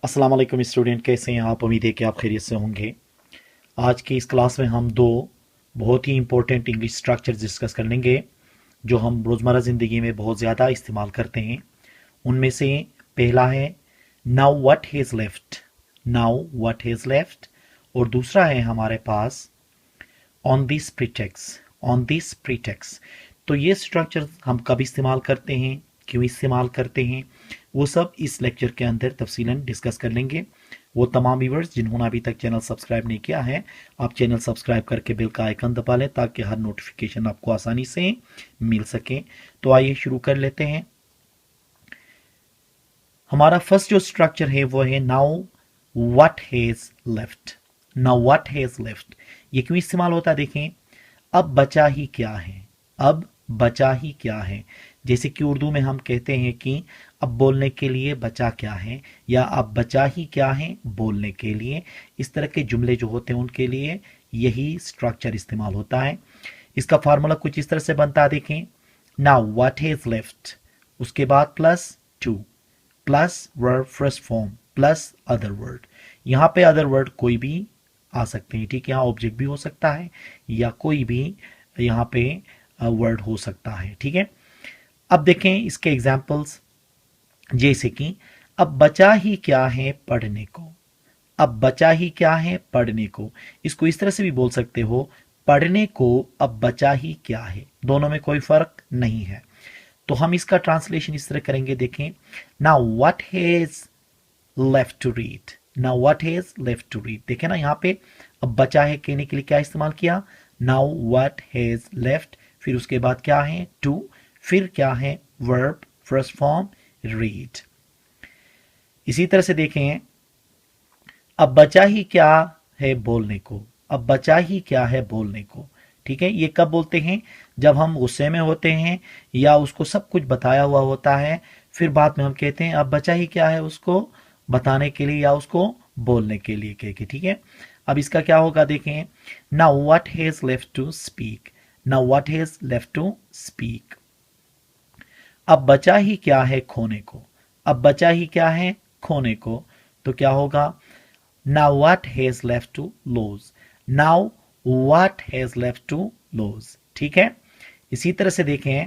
अस्सलाम वालेकुम स्टूडेंट, कैसे हैं आप? उम्मीद है कि आप खैरियत से होंगे। आज की इस क्लास में हम दो बहुत ही इंपॉर्टेंट इंग्लिश स्ट्रक्चर्स डिस्कस कर लेंगे जो हम रोज़मर्रा ज़िंदगी में बहुत ज़्यादा इस्तेमाल करते हैं। उनमें से पहला है now what has left. Now what has left. और दूसरा है हमारे पास on this pretext. On this pretext. तो ये स्ट्रक्चर हम कब इस्तेमाल करते हैं, क्यों इस्तेमाल करते हैं, वो सब इस लेक्चर के अंदर तफसीलन डिस्कस कर लेंगे। वो तमाम व्यूअर्स जिन्होंने अभी तक चैनल सब्सक्राइब नहीं किया है, आप चैनल सब्सक्राइब करके बेल का आइकन दबा लें ताकि हर नोटिफिकेशन आपको आसानी से मिल सके। तो आइए शुरू कर लेते हैं। हमारा फर्स्ट जो स्ट्रक्चर है वो है now what has left. Now what has left ये क्यों इस्तेमाल होता है देखें। अब बचा ही क्या है। अब बचा ही क्या है। जैसे कि उर्दू में हम कहते हैं कि अब बोलने के लिए बचा क्या है, या अब बचा ही क्या है बोलने के लिए। इस तरह के जुमले जो होते हैं उनके लिए यही स्ट्रक्चर इस्तेमाल होता है। इसका फार्मूला कुछ इस तरह से बनता है देखें। नाउ व्हाट हैज लेफ्ट, उसके बाद plus two, plus verb first form, plus other word. यहाँ पे अदर वर्ड कोई भी आ सकते हैं, ठीक है। यहाँ ऑब्जेक्ट भी हो सकता है या कोई भी यहाँ पे वर्ड हो सकता है, ठीक है। अब देखें इसके एग्जाम्पल्स। जैसे कि अब बचा ही क्या है पढ़ने को। अब बचा ही क्या है पढ़ने को। इसको इस तरह से भी बोल सकते हो, पढ़ने को अब बचा ही क्या है। दोनों में कोई फर्क नहीं है। तो हम इसका ट्रांसलेशन इस तरह करेंगे देखें। Now what has left to read. Now what has left to read. देखें ना यहाँ पे अब बचा है कहने के लिए क्या इस्तेमाल किया, नाउ व्हाट हैज लेफ्ट, फिर उसके बाद क्या है टू, फिर क्या है वर्ब फर्स्ट फॉर्म रीड। इसी तरह से देखें अब बचा ही क्या है बोलने को। अब बचा ही क्या है बोलने को, ठीक है। ये कब बोलते हैं, जब हम गुस्से में होते हैं या उसको सब कुछ बताया हुआ होता है, फिर बाद में हम कहते हैं अब बचा ही क्या है उसको बताने के लिए या उसको बोलने के लिए कह के, ठीक है। अब इसका क्या होगा देखें। Now what has left to speak. Now what has left to speak. अब बचा ही क्या है खोने को। अब बचा ही क्या है खोने को। तो क्या होगा, now what has left to lose. Now what has left to lose, ठीक है। इसी तरह से देखें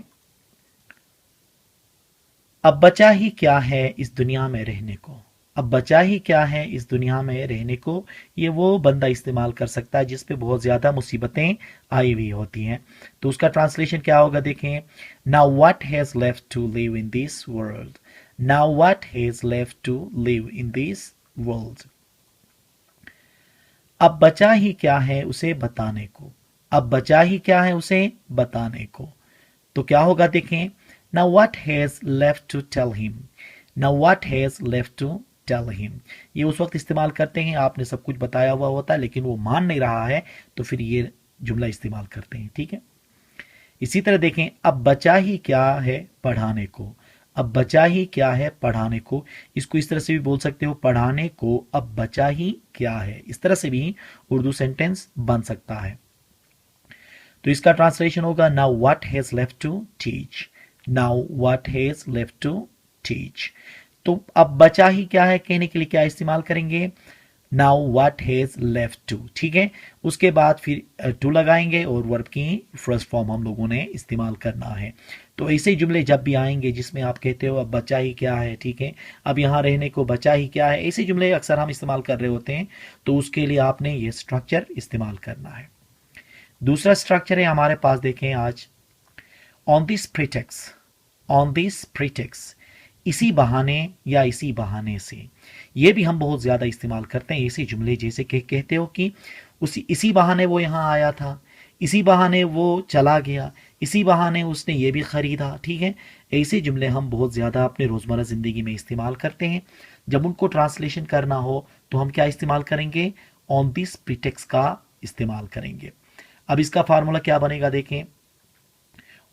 अब बचा ही क्या है इस दुनिया में रहने को। अब बचा ही क्या है इस दुनिया में रहने को, ये वो बंदा इस्तेमाल कर सकता है जिस पे बहुत ज्यादा मुसीबतें आई हुई होती हैं। तो उसका ट्रांसलेशन क्या होगा देखें। Now what has left to live in this world. Now what has left to live in this world. अब बचा ही क्या है उसे बताने को। अब बचा ही क्या है उसे बताने को। तो क्या होगा देखें। Now what has left to tell him. Now what has left to tell him. ये उस वक्त इस्तेमाल करते हैं आपने सब कुछ बताया हुआ होता है लेकिन वो मान नहीं रहा है, तो फिर ये जुमला इस्तेमाल करते हैं, ठीक है। इसी तरह देखें अब बचा ही क्या है पढ़ाने को। अब बचा ही क्या है पढ़ाने को। इसको इस तरह से भी बोल सकते हो, पढ़ाने को अब बचा ही क्या है। इस तरह से भी उर्दू सेंटेंस बन सकता है। तो इसका ट्रांसलेशन होगा now what has left to teach. Now what has left to teach. तो अब बचा ही क्या है कहने के लिए क्या इस्तेमाल करेंगे, now what has left to, ठीक है। उसके बाद फिर टू लगाएंगे और वर्ब की फर्स्ट फॉर्म हम लोगों ने इस्तेमाल करना है। तो ऐसे जुमले जब भी आएंगे जिसमें आप कहते हो अब बचा ही क्या है, ठीक है, अब यहाँ रहने को बचा ही क्या है, ऐसे जुमले अक्सर हम इस्तेमाल कर रहे होते हैं। तो उसके लिए आपने ये स्ट्रक्चर इस्तेमाल करना है। दूसरा स्ट्रक्चर है हमारे पास देखें आज, on this pretext. On this प्रीटेक्स, इसी बहाने या इसी बहाने से। ये भी हम बहुत ज़्यादा इस्तेमाल करते हैं ऐसे जुमले जैसे कि कहते हो कि इसी बहाने वो यहाँ आया था, इसी बहाने वो चला गया, इसी बहाने उसने ये भी ख़रीदा, ठीक है। ऐसे जुमले हम बहुत ज़्यादा अपने रोज़मर्रा ज़िंदगी में इस्तेमाल करते हैं। जब उनको ट्रांसलेशन करना हो तो हम क्या इस्तेमाल करेंगे, ऑन दिस प्रीटेक्स का इस्तेमाल करेंगे। अब इसका फार्मूला क्या बनेगा देखें।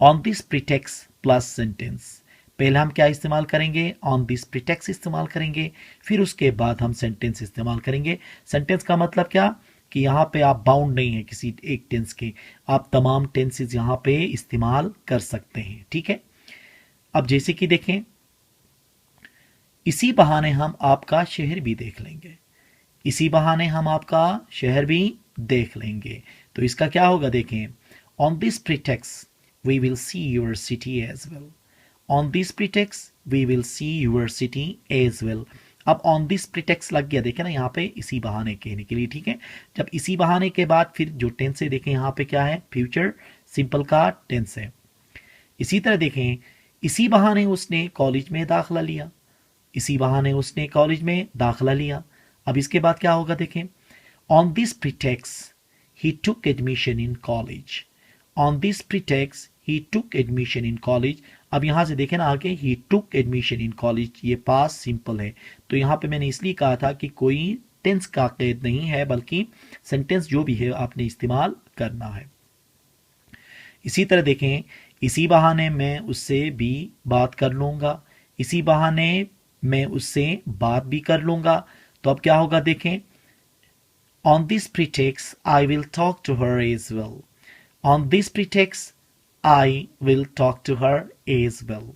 On this pretext plus sentence. पहले हम क्या इस्तेमाल करेंगे, ऑन दिस प्रीटेक्स इस्तेमाल करेंगे, फिर उसके बाद हम सेंटेंस इस्तेमाल करेंगे। सेंटेंस का मतलब क्या, कि यहाँ पे आप बाउंड नहीं है किसी एक टेंस के, आप तमाम टेंसेस यहाँ पे इस्तेमाल कर सकते हैं, ठीक है। अब जैसे कि देखें इसी बहाने हम आपका शहर भी देख लेंगे, इसी बहाने हम आपका शहर भी देख लेंगे। तो इसका क्या होगा देखें, on this pretext we will see your city as well, on this pretext we will see your city as well. अब ऑन दिस प्रीटेक्स लग गया, देखें ना यहाँ पे इसी बहाने कहने के लिए, ठीक है। जब इसी बहाने के बाद फिर जो टेंस है देखें यहाँ पे क्या है, फ्यूचर सिंपल का टेंस है। इसी तरह देखें, इसी बहाने उसने कॉलेज में दाखिला लिया, इसी बहाने उसने कॉलेज में दाखिला लिया। अब इसके बाद क्या होगा देखें, on this pretext he took admission in college, on this pretext he took admission in college. अब यहां से देखें ना आगे, ही टुक एडमिशन इन कॉलेज, ये पास सिंपल है, तो यहां पे मैंने इसलिए कहा था कि कोई टेंस का कैद नहीं है, बल्कि सेंटेंस जो भी है आपने इस्तेमाल करना है। इसी तरह देखें, इसी बहाने मैं उससे भी बात कर लूंगा, इसी बहाने मैं उससे बात भी कर लूंगा। तो अब क्या होगा देखें, on this pretext I will talk to her as well, on this pretext I will talk to her as well.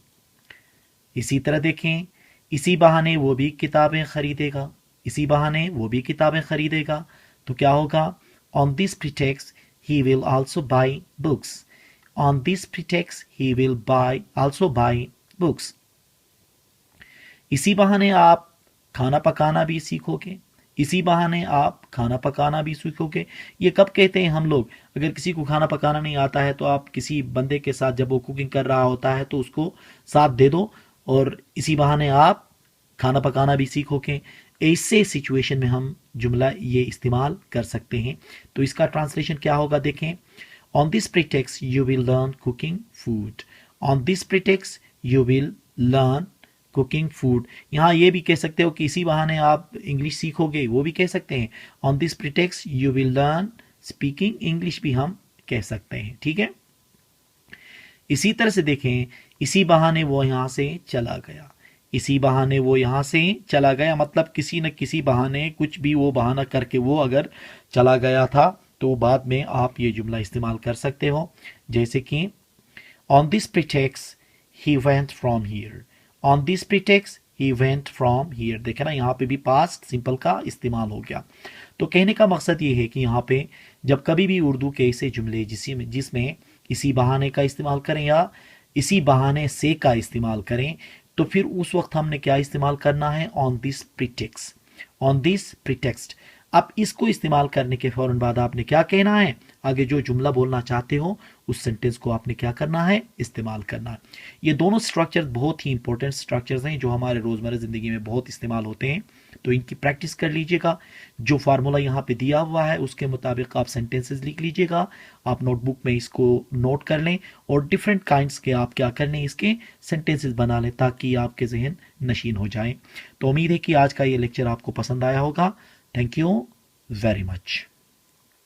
इसी तरह देखें, इसी बहाने वो भी किताबें खरीदेगा, इसी बहाने वो भी किताबें खरीदेगा। तो क्या होगा, on this pretext he will also buy books, on this pretext he will buy also buy books. इसी बहाने आप खाना पकाना भी सीखोगे, इसी बहाने आप खाना पकाना भी सीखोगे। ये कब कहते हैं हम लोग, अगर किसी को खाना पकाना नहीं आता है तो आप किसी बंदे के साथ जब वो कुकिंग कर रहा होता है तो उसको साथ दे दो, और इसी बहाने आप खाना पकाना भी सीखोगे। ऐसे सिचुएशन में हम जुमला ये इस्तेमाल कर सकते हैं। तो इसका ट्रांसलेशन क्या होगा देखें, on this pretext you will learn cooking food, on this pretext you will learn cooking food. यहाँ ये भी कह सकते हो कि इसी बहाने आप इंग्लिश सीखोगे, वो भी कह सकते हैं, on this pretext you will learn speaking English भी हम कह सकते हैं, ठीक है। इसी तरह से देखें, इसी बहाने वो यहां से चला गया, इसी बहाने वो यहां से चला गया, मतलब किसी न किसी बहाने कुछ भी वो बहाना करके वो अगर चला गया था तो बाद में आप ये जुमला इस्तेमाल कर सकते हो। जैसे कि on this pretext he went from here, on this pretext he went from here. देखे ना यहाँ पे भी पास्ट सिंपल का इस्तेमाल हो गया। तो कहने का मकसद ये है कि यहाँ पे जब कभी भी उर्दू के ऐसे जुमले जिसमें इसी बहाने का इस्तेमाल करें या इसी बहाने से का इस्तेमाल करें, तो फिर उस वक्त हमने क्या इस्तेमाल करना है, on this pretext, on this pretext. अब इसको इस्तेमाल करने के फौरन बाद आपने क्या कहना है, आगे जो जुमला बोलना चाहते हो उस सेंटेंस को आपने क्या करना है, इस्तेमाल करना है। ये दोनों स्ट्रक्चर बहुत ही इंपॉर्टेंट स्ट्रक्चर्स हैं जो हमारे रोजमर्रा जिंदगी में बहुत इस्तेमाल होते हैं। तो इनकी प्रैक्टिस कर लीजिएगा। जो फार्मूला यहाँ पे दिया हुआ है उसके मुताबिक आप सेंटेंसेस लिख लीजिएगा, आप नोटबुक में इसको नोट कर लें और डिफरेंट काइंड्स के आप क्या कर लें, इसके सेंटेंसेस बना लें ताकि आपके जहन नशीन हो जाए। तो उम्मीद है कि आज का ये लेक्चर आपको पसंद आया होगा। Thank you very much.